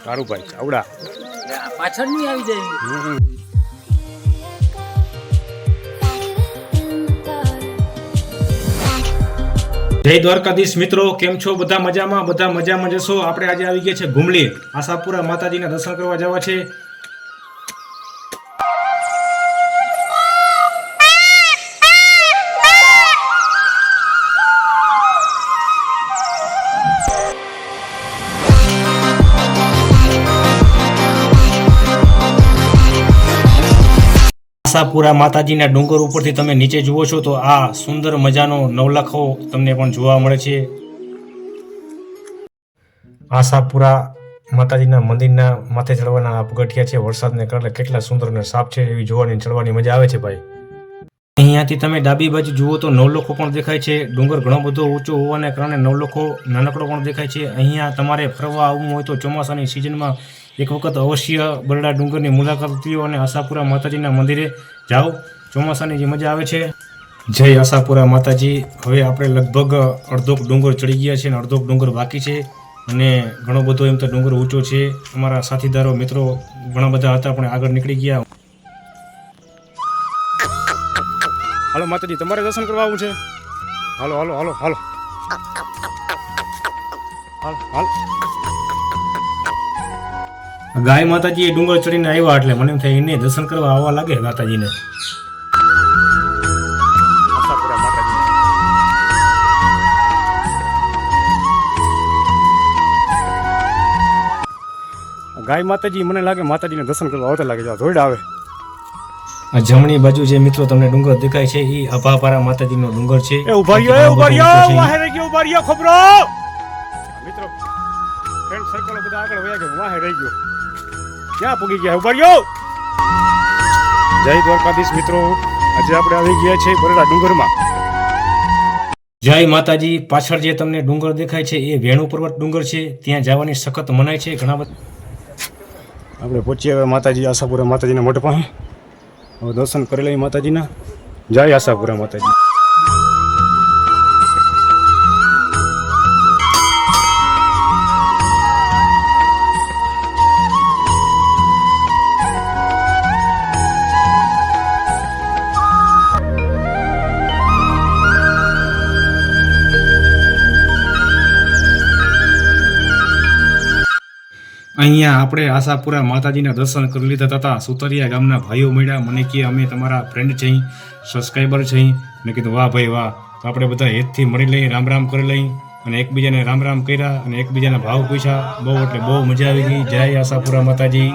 કારુભાઈ ચાવડા પાછળ નહીં આવી જાય. જય દ્વારકાધીશ મિત્રો, કેમ છો? બધા મજામાં જશો. આપણે આજે આવી ગયા છે ઘુમલી આશાપુરા માતાજીના દર્શન કરવા જવા છે. આશાપુરા માતાજીના ડુંગર ઉપરથી તમે નીચે જુઓ છો તો આ સુંદર મજાનો નવલખો તમને પણ જોવા મળે છે. આશાપુરા માતાજીના મંદિરના માથે ચડવાના પગથિયા છે. વરસાદને કારણે કેટલા સુંદર અને સાફ છે, એવી જોવાની ચડવાની મજા આવે છે ભાઈ. અહીંયાથી તમે ડાબી બાજુ જુઓ તો નવલખો પણ દેખાય છે. ડુંગર ઘણો બધો ઊંચો હોવાને કારણે નવલખો નાનકડો પણ દેખાય છે. અહીંયા તમારે ફરવા આવવું હોય તો ચોમાસાની સિઝનમાં એક વખત અવશ્ય બરડા ડુંગરની મુલાકાત લ્યો અને આશાપુરા માતાજીના મંદિરે જાઓ. ચોમાસાની જે મજા આવે છે. જય આશાપુરા માતાજી. હવે આપણે લગભગ અડધો ડુંગર ચડી ગયા છે અને અડધો ડુંગર બાકી છે અને ઘણો બધો એમ તો ડુંગર ઊંચો છે. અમારા સાથીદારો મિત્રો ઘણા બધા હતા પણ આગળ નીકળી ગયા. હાલો માતાજી, તમારે દર્શન કરવા આવવું છે? હાલો હાલો હાલો હાલો હાલો હાલો. ગાય માતાજી એ ડુંગર ચડીને આવ્યા એટલે મને એમ થાય એને દર્શન કરવા આવવા લાગે માતાજીને. આશાપુરા માતાજી. ગાય માતાજી મને લાગે માતાજીને દર્શન કરવા આવતા લાગે. ધોઈડ આવે. આ જમણી બાજુ જે મિત્રો તમને ડુંગર દેખાય છે એ અભાપારા માતાજીનો ડુંગર છે. એ ઉભા રહ્યો વાહે રહી ગયો. ઉભા રહ્યો ખબરો મિત્રો. ફ્રેન્ડ સર્કલ બધા આગળ વયા ગયો, વાહે રહી ગયો. ક્યાં પૂગી ગયા? ઉભા રહ્યો. જય દ્વારકાધીશ મિત્રો, આજે આપણે આવી ગયા છે બરડા ડુંગરમાં. જય માતાજી. પાછળ જે તમને ડુંગર દેખાય છે એ વેણુ પર્વત ડુંગર છે. ત્યાં જવાની સખત મનાય છે. ઘણા બધા આપણે પહોંચી આવ્યા માતાજી આશાપુરા માતાજીના મોઢ પાસે. હવે દર્શન કરી લઈએ માતાજીના. જય આશાપુરા માતાજી. અહીંયા આપણે આશાપુરા માતાજીના દર્શન કરી લીધા હતા. સુતરિયા ગામના ભાઈઓ મળ્યા, મને કહે અમે તમારા ફ્રેન્ડ છે, સબસ્ક્રાઈબર છે. મેં કીધું વાહ ભાઈ વાહ. તો આપણે બધા હેતથી મળી લઈ, રામ રામ કરી લઈ અને એકબીજાને રામ રામ કર્યા અને એકબીજાના ભાવ પૂછ્યા. બહુ એટલે બહુ મજા આવી ગઈ. જય આશાપુરા માતાજી.